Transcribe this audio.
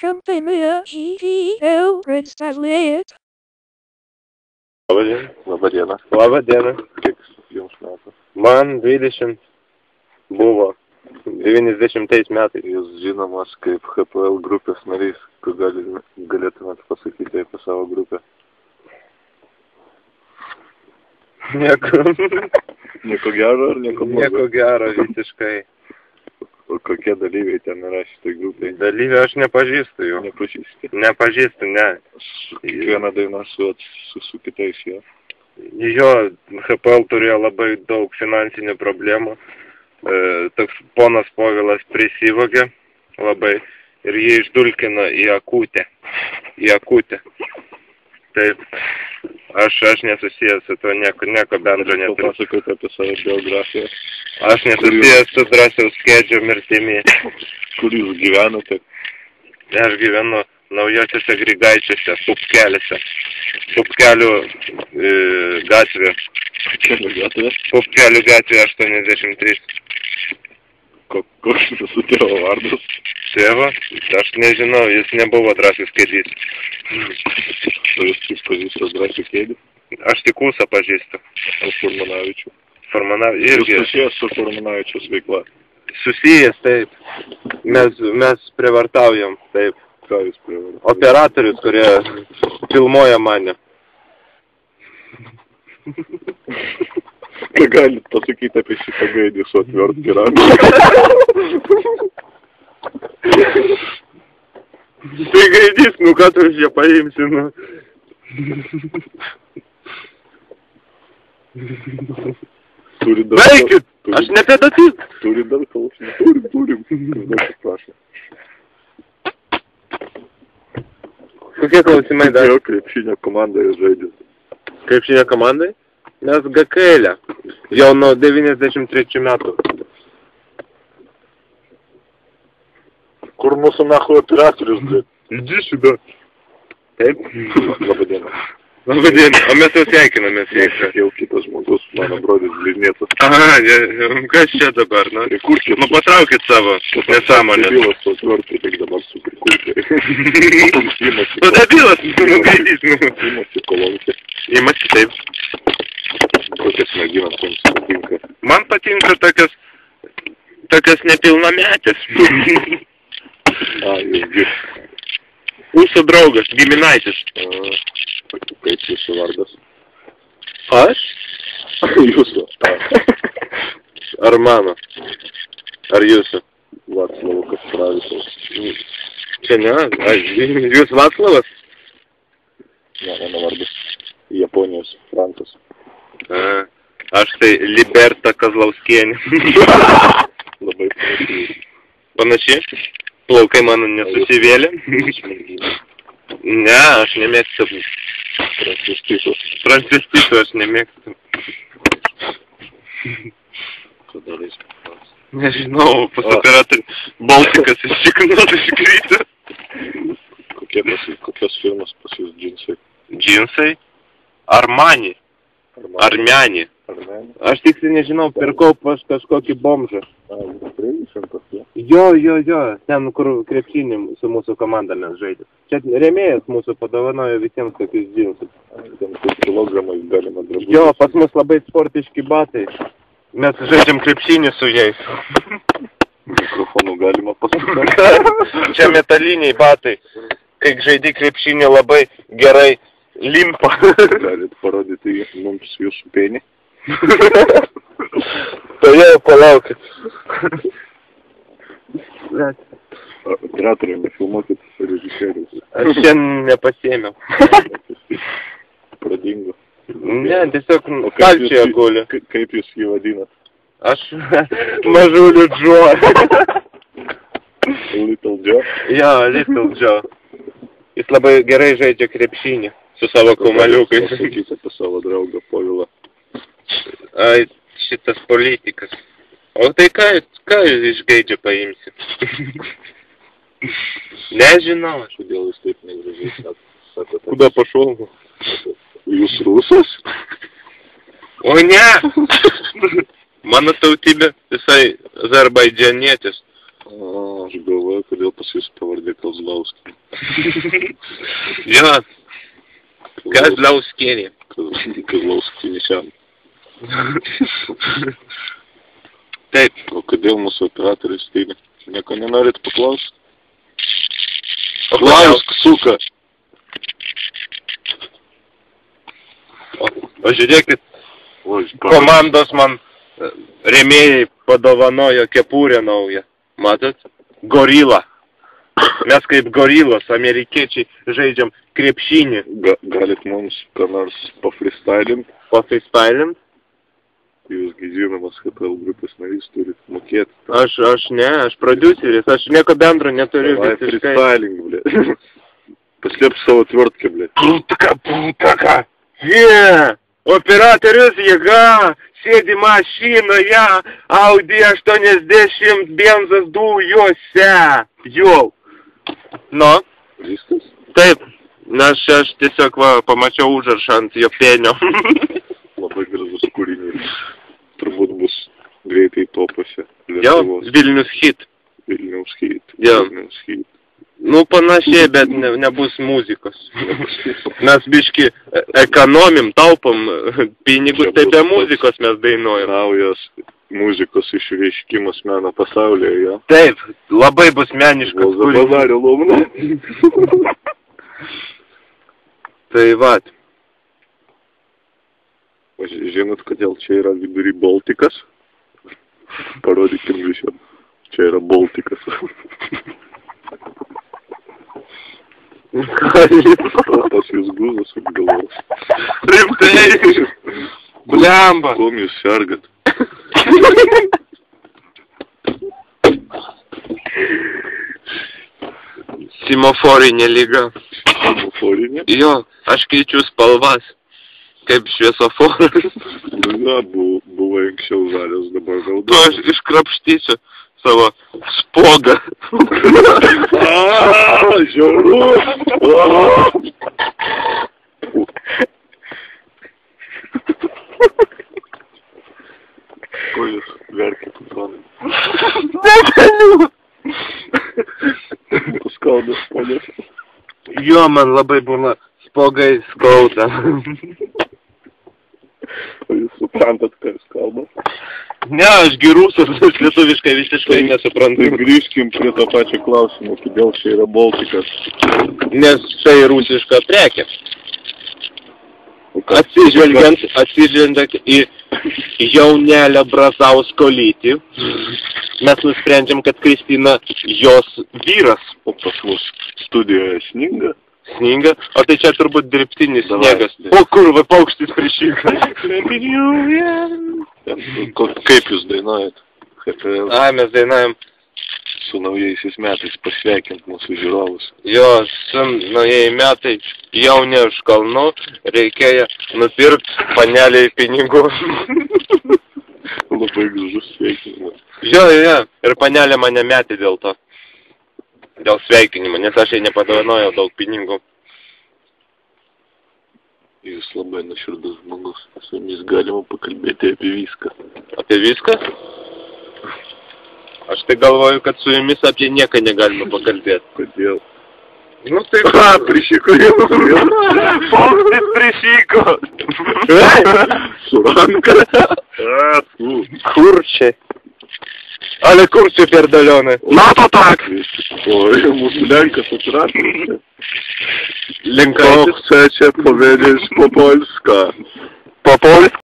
Kampinė GGL prinsesė. Labą dieną. Labą dieną. Kiek jums metų? Man 20 buvo 90 metais. Jūs žinomas kaip HPL grupės narys, kur galėtumėt pasakyti apie savo grupę? Nieko gero ar nieko blogo? Nieko gero, visiškai. O kokie dalyviai ten yra šitai grupiai? Dalyviai aš nepažįstu jų. Nepažįsti? Nepažįstu, ne. Kiekvieną dainą su kitais jo. Jo, HPL turėjo labai daug finansinių problemų. Toks ponas Povilas prisivogė labai ir jį išdulkino į Akutę. Taip. Aš nesusijęs su to, nieko bendro neturiu. Papasakoti apie savo biografiją. Aš nesusijęs su Drąsiaus Kedžio mirtimi. Kur jūs gyvenate? Aš gyvenu Naujosiuose Grigaičiuose, Pupkeliuose. Pupkelių gatvė. Pupkelių gatvė? Pupkelių gatvė 83. Koks jūsų tėvo vardas? Tėvo? Aš nežinau, jis nebuvo Drąsius Kedys. O jūs tik pažįstas Drąsių Kedį? Aš tik Ūsą pažįstu. O Furmanavičių? Irgi. Jūs susijęs su Furmanavičiaus veikla? Susijęs, taip. Mes prievartaujam, taip. Ką jūs prievartaujam? Operatorius, kurie filmuoja mane. Ką galit pasakyti apie šitą gaidį su atvert piramą? Tai gaidys, nu ką tu čia paimsi, nu. Veikit! Aš nepedatyt! Turi dar klausimą. Turim. Prašau. Kokie klausimai dar? Kokio krepšinio komandai jūs žaidžiate? Krepšinio komandai? Mes GKL-e. Jau nuo 93 metų. Kur mūsų nahu operatorius, blėt? Иди сюда. Taip? Labadiena. Labadiena. O mes jau sveikinamės. Jau kitas žmogus, mano brolis bliznietas. Aha, kas čia dabar, nu? Prikurkit. Nu patraukit savo nesąmonės. Debilas to tvirtai, tik dabar su prikurkit. Nu debilas, gaidys, nu. Imasi kolonkę. Imasi, taip. Kokias merginas jums patinka? Man patinka tokias nepilnametės. Jūs Ūsų draugas, giminaitis. Kaip jūsų vardas? Aš? Jūsų. Ar mano? Ar jūsų? Vaclavas Kasparavičius. Čia ne? Jūs Vaclavas? Ne, mano vardas. Japonijos Frankas. Aš tai Liberta Kazlauskienė. Labai panašiai. Panašiai? Plaukai mano nesusivėlė? Ne, aš nemėgstu. Transvestitų aš nemėgstu. Ką darys? Nežinau, pas operatorių Baltikas išsiknot iškrito. Kokios firmas pas jūs džinsai? Džinsai? Armani. Armeni. Aš tiksliai nežinau, pirkau pas kažkokį bomžą. Jo, ten kur krepšinį su mūsų komanda mes žaidėm. Čia rėmėjas mūsų padovanojo visiems tokius džinsus. Ten kilogramais galima drabužį. Jo, pas mus labai sportiški batai. Mes žaidžiam krepšinį su jais. Mikrofonų galima pasakyti. Čia metaliniai batai. Kai žaidi krepšinį labai gerai limpa. Galit parodyti mums jūsų penį? Tai jau palaukit. Operatoriai, nefilmuokit režisierius. Aš šiandien nepasėmiau. Pradingo. Ne, tiesiog stalčiuje guli. Kaip jūs jį vadinat? Aš mažuliu Joe. Little Joe? Jo, Little Joe. Jis labai gerai žaidžia krepšinį su savo kaumaliukais. Pasakyti apie savo draugą Povilą. Ai, šitas politikas. O tai ką iš Gaidžio paimsi? Nežinau. Kodėl jūs taip negražiai sakote? Kuda pašol? Jūs rusas? O ne! Mano tautybė visai azerbaidžianietis. Aš galvoju, kodėl pas jūs pavardė Kozlauskis. Jo, Kazlauskienė. Kozlauskis. Taip. O kodėl mūsų operatorius tyli? Nieko nenorit paklausti? Klausk, suka! O žiūrėkit, komandos man rėmėjai padovanojo kepurę naują. Matot? Gorila. Mes kaip gorilos, amerikiečiai, žaidžiam krepšinį. Galit mums ką nors pafreestylint? Pafreestylint? Jūsgi žinomas HPL grupės narys turit mokėti. Aš ne, aš prodiuseris, aš nieko bendro neturiu. Davai freestyling, ble. Paslėp savo tvirtkę, ble. Putaka. Yeah! Operatorius jėga, sėdi mašinoje, Audi 80 benzas dujose. Jau. Nu? Viskas? Taip. Aš tiesiog pamačiau užrašą ant jo pėnio. Labai gražus kūrinys. Turbūt bus greitai topuose. Jo, Vilnius hit. Vilnius hit. Jo. Vilnius hit. Nu, panašiai, bet nebus muzikos. Mes biški ekonomim, taupom pinigus, tai be muzikos mes dainuojam. Naujas muzikos išreiškimas meno pasaulyje, jo. Taip, labai bus meniškas kūrinys. Bazario lomna. Tai vat. Žinot, kodėl čia yra vidury Baltikas? Parodykim visiems. Čia yra Baltikas. Tas jūs guzas apgalvos. Rimtai! Blemba! Kom jūs sergat? Simoforinė liga. Simoforinė? Jo, aš keičiu spalvas. Kaip šviesoforas. Na, buvo anksčiau žalias, dabar gal. Tu aš iškrapštysiu savo spogą. Žiauru! Ko jūs verkit, Antonai? Negaliu! Skaudas, ponės. Jo, man labai būna spogai skauda. O jūs suprantat, ką jūs kalbat? Ne, aš rusas, aš lietuviškai visiškai nesuprantu. Tai grįžkim prie to pačio klausimo, kodėl čia yra Baltikas. Nes tai rusiška prekė. Atsižvelgiant į jaunelę Brazausko lytį, mes nusprendžiam, kad Kristina jos vyras. O pas mus studijoje sninga? Sninga? O tai čia turbūt dirbtinis sniegas. O kurva, paukštis prišyka. Kaip jūs dainuojat? Mes dainuojam. Su naujaisiais metais pasveikint mūsų žiūrovus. Jo, su naujieji metai jau ne už kalnų, reikėjo nupirkti paneliai pinigų. Labai gražus sveikinimas. Jo, ir panelė mane metė dėl to. Dėl sveikinimo, nes aš jai nepadovanojau daug pinigų. Jūs labai nuoširdus žmogus. Su jumis galima pakalbėti apie viską. Apie viską? Aš tai galvoju, kad su jumis apie nieką negalima pakalbėti. Kodėl? Nu tai... Prišyko jau. Paukštis prišyko. Su ranka. Kurčiai. Ale kurčiai pierdolionai. Mato tak. Oj, mūsų Lenkas atsirado. Linkaitis. Chcecie powiedzieć po polsku? Po polsku?